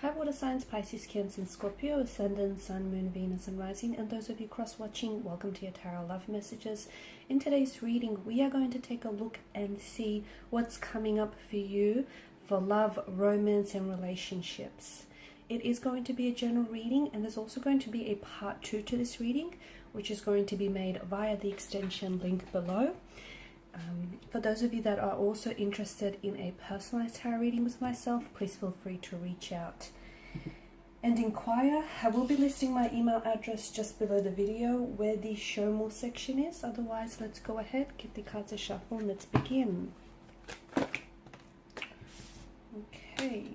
Hi water signs, Pisces, Cancer and Scorpio, Ascendant, Sun, Moon, Venus and Rising, and those of you cross-watching, welcome to your Tarot Love Messages. In today's reading, we are going to take a look and see what's coming up for you for love, romance and relationships. It is going to be a general reading, and there's also going to be a part 2 to this reading, which is going to be made via the extension link below. For those of you that are also interested in a personalized tarot reading with myself, please feel free to reach out and inquire. I will be listing my email address just below the video where the show more section is. Otherwise, let's go ahead, give the cards a shuffle and let's begin. Okay.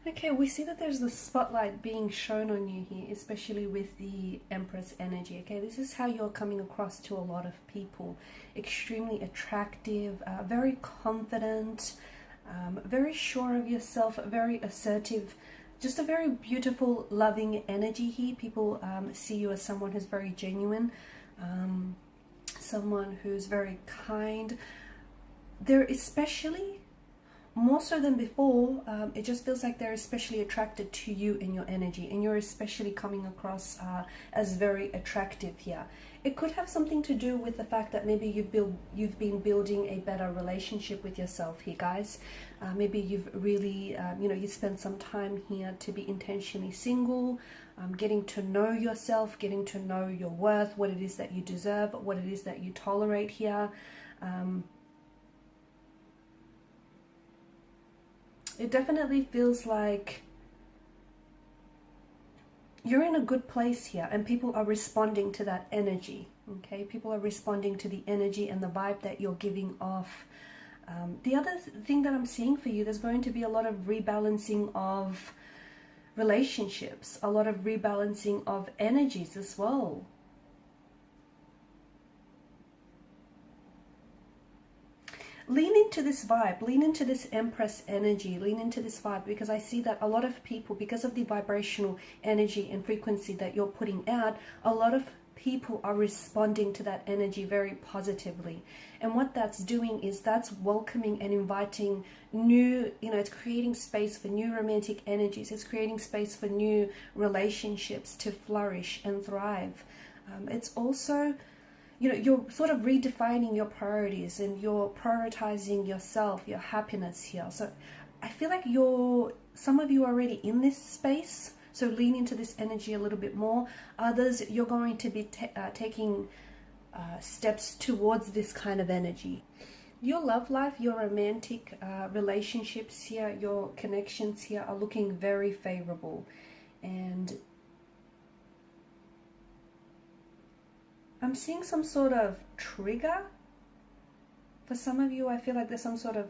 Okay, we see that there's the spotlight being shown on you here, especially with the Empress energy. Okay, this is how you're coming across to a lot of people. Extremely attractive, very confident, very sure of yourself, very assertive. Just a very beautiful, loving energy here. People see you as someone who's very genuine, someone who's very kind. They're especially, more so than before, it just feels like they're especially attracted to you and your energy, and you're especially coming across as very attractive here. It could have something to do with the fact that maybe you've been building a better relationship with yourself here, guys. Maybe you've really, you spent some time here to be intentionally single, getting to know yourself, getting to know your worth, what it is that you deserve, what it is that you tolerate here. It definitely feels like you're in a good place here, and people are responding to that energy. Okay, people are responding to the energy and the vibe that you're giving off. The other thing that I'm seeing for you, there's going to be a lot of rebalancing of relationships, a lot of rebalancing of energies as well. Lean into this vibe, lean into this Empress energy, lean into this vibe, because I see that a lot of people, because of the vibrational energy and frequency that you're putting out, a lot of people are responding to that energy very positively. And what that's doing is that's welcoming and inviting new, it's creating space for new romantic energies. It's creating space for new relationships to flourish and thrive. It's also, you're sort of redefining your priorities, and you're prioritizing yourself, your happiness here. So I feel like some of you are already in this space, so lean into this energy a little bit more. Others, you're going to be taking steps towards this kind of energy. Your love life, your romantic relationships here, your connections here are looking very favorable. And I'm seeing some sort of trigger. For some of you, I feel like there's some sort of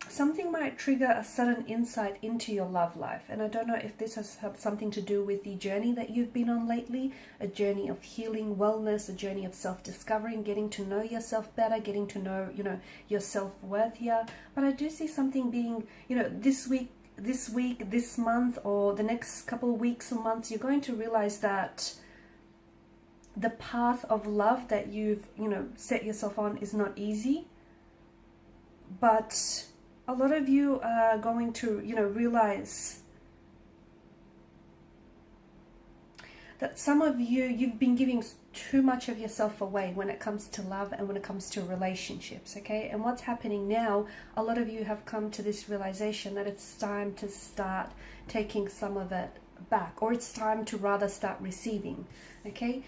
something might trigger a sudden insight into your love life. And I don't know if this has something to do with the journey that you've been on lately, a journey of healing, wellness, a journey of self-discovering, getting to know yourself better, getting to know, your self-worth here. But I do see something being, this week, this month, or the next couple of weeks or months, you're going to realize that the path of love that you've, set yourself on is not easy. But a lot of you are going to, realize that some of you, you've been giving too much of yourself away when it comes to love and when it comes to relationships, okay? And what's happening now, a lot of you have come to this realization that it's time to start taking some of it back, or it's time to rather start receiving, okay?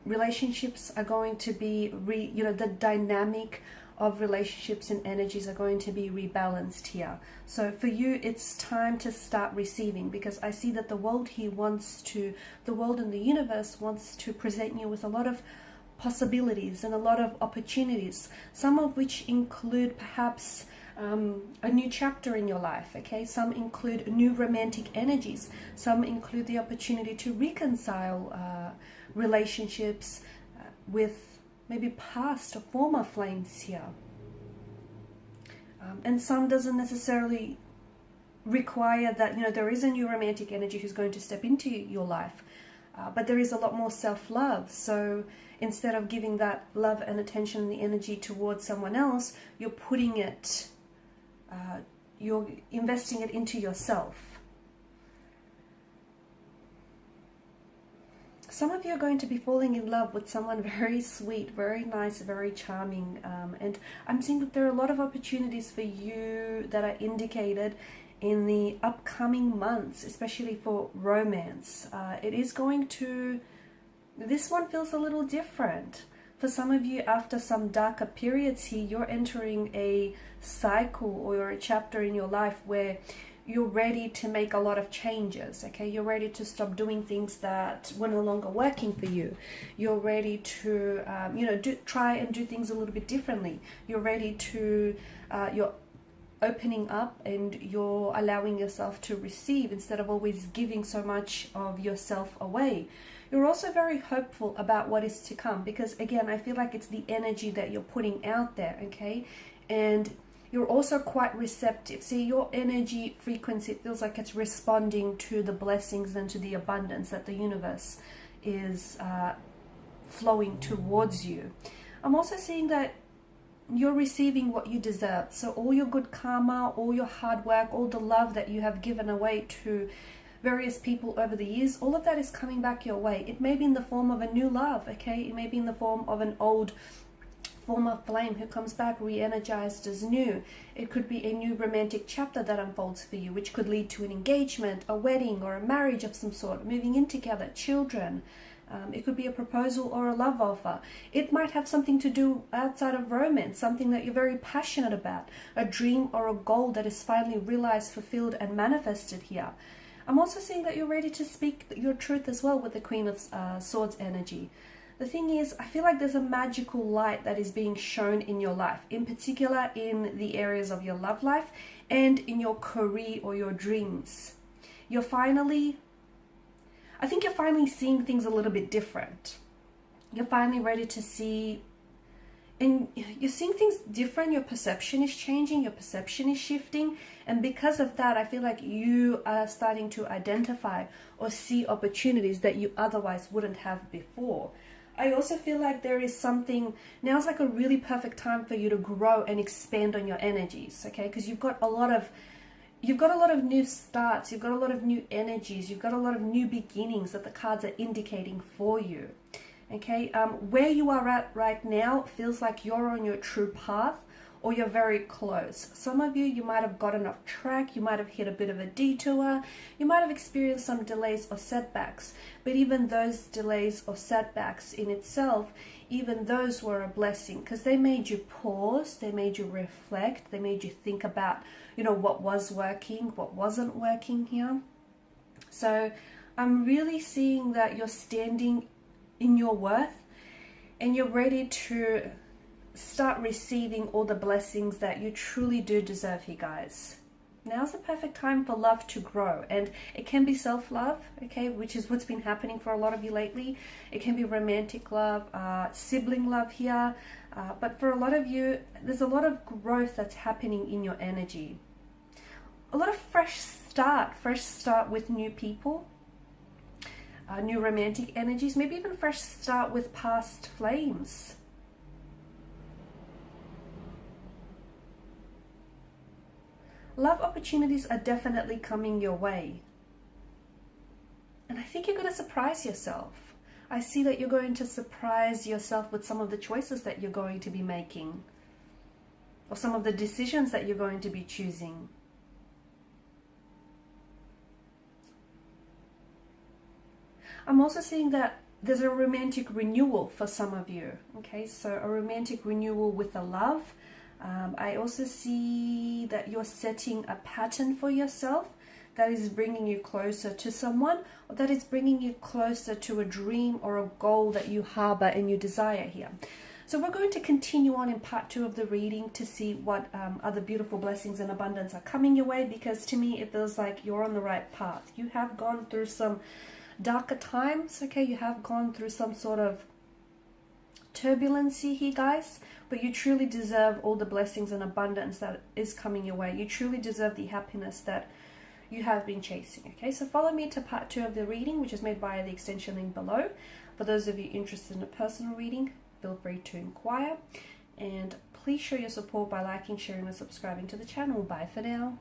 Relationships are going to be, the dynamic of relationships and energies are going to be rebalanced here. So for you, it's time to start receiving, because I see that the world here the world and the universe wants to present you with a lot of possibilities and a lot of opportunities, some of which include perhaps a new chapter in your life, okay? Some include new romantic energies. Some include the opportunity to reconcile relationships with maybe past or former flames here. And some doesn't necessarily require that, there is a new romantic energy who's going to step into your life. But there is a lot more self-love. So instead of giving that love and attention and the energy towards someone else, you're putting it, you're investing it into yourself. Some of you are going to be falling in love with someone very sweet, very nice, very charming. And I'm seeing that there are a lot of opportunities for you that are indicated in the upcoming months, especially for romance. It is going to, this one feels a little different. For some of you, after some darker periods here, you're entering a cycle or a chapter in your life where you're ready to make a lot of changes, okay? You're ready to stop doing things that were no longer working for you. You're ready to, try and do things a little bit differently. You're ready to, you're opening up and you're allowing yourself to receive instead of always giving so much of yourself away. You're also very hopeful about what is to come, because again, I feel like it's the energy that you're putting out there, okay? And you're also quite receptive. See, your energy frequency feels like it's responding to the blessings and to the abundance that the universe is flowing towards you. I'm also seeing that you're receiving what you deserve. So all your good karma, all your hard work, all the love that you have given away to various people over the years, all of that is coming back your way. It may be in the form of a new love, okay? It may be in the form of an old former flame who comes back re-energized as new. It could be a new romantic chapter that unfolds for you, which could lead to an engagement, a wedding, or a marriage of some sort, moving in together, children. It could be a proposal or a love offer. It might have something to do outside of romance, something that you're very passionate about, a dream or a goal that is finally realized, fulfilled, and manifested here. I'm also seeing that you're ready to speak your truth as well with the Queen of Swords energy. The thing is, I feel like there's a magical light that is being shown in your life, in particular in the areas of your love life and in your career or your dreams. I think you're finally seeing things a little bit different. You're finally ready to see, and you're seeing things different. Your perception is changing, your perception is shifting. And because of that, I feel like you are starting to identify or see opportunities that you otherwise wouldn't have before. I also feel like there is something, now's like a really perfect time for you to grow and expand on your energies, okay? Because you've got a lot of new starts, you've got a lot of new energies, you've got a lot of new beginnings that the cards are indicating for you, okay? Where you are at right now feels like you're on your true path, or you're very close. Some of you might have gotten off track, you might have hit a bit of a detour, you might have experienced some delays or setbacks, but even those delays or setbacks in itself, even those were a blessing, because they made you pause, they made you reflect, they made you think about, what was working, what wasn't working here. So I'm really seeing that you're standing in your worth and you're ready to start receiving all the blessings that you truly do deserve here, guys. Now's the perfect time for love to grow, and it can be self-love, okay, which is what's been happening for a lot of you lately. It can be romantic love, sibling love here, but for a lot of you, there's a lot of growth that's happening in your energy. A lot of fresh start with new people, new romantic energies, maybe even fresh start with past flames. Love opportunities are definitely coming your way. And I think you're going to surprise yourself. I see that you're going to surprise yourself with some of the choices that you're going to be making, or some of the decisions that you're going to be choosing. I'm also seeing that there's a romantic renewal for some of you. Okay, so a romantic renewal with a love. I also see that you're setting a pattern for yourself that is bringing you closer to someone, or that is bringing you closer to a dream or a goal that you harbor and you desire here. So we're going to continue on in part 2 of the reading to see what other beautiful blessings and abundance are coming your way, because to me it feels like you're on the right path. You have gone through some darker times, okay? You have gone through some sort of turbulency here, guys, but you truly deserve all the blessings and abundance that is coming your way. You truly deserve the happiness that you have been chasing. Okay, so follow me to part 2 of the reading, which is made via the extension link below. For those of you interested in a personal reading, feel free to inquire, and please show your support by liking, sharing and subscribing to the channel. Bye for now.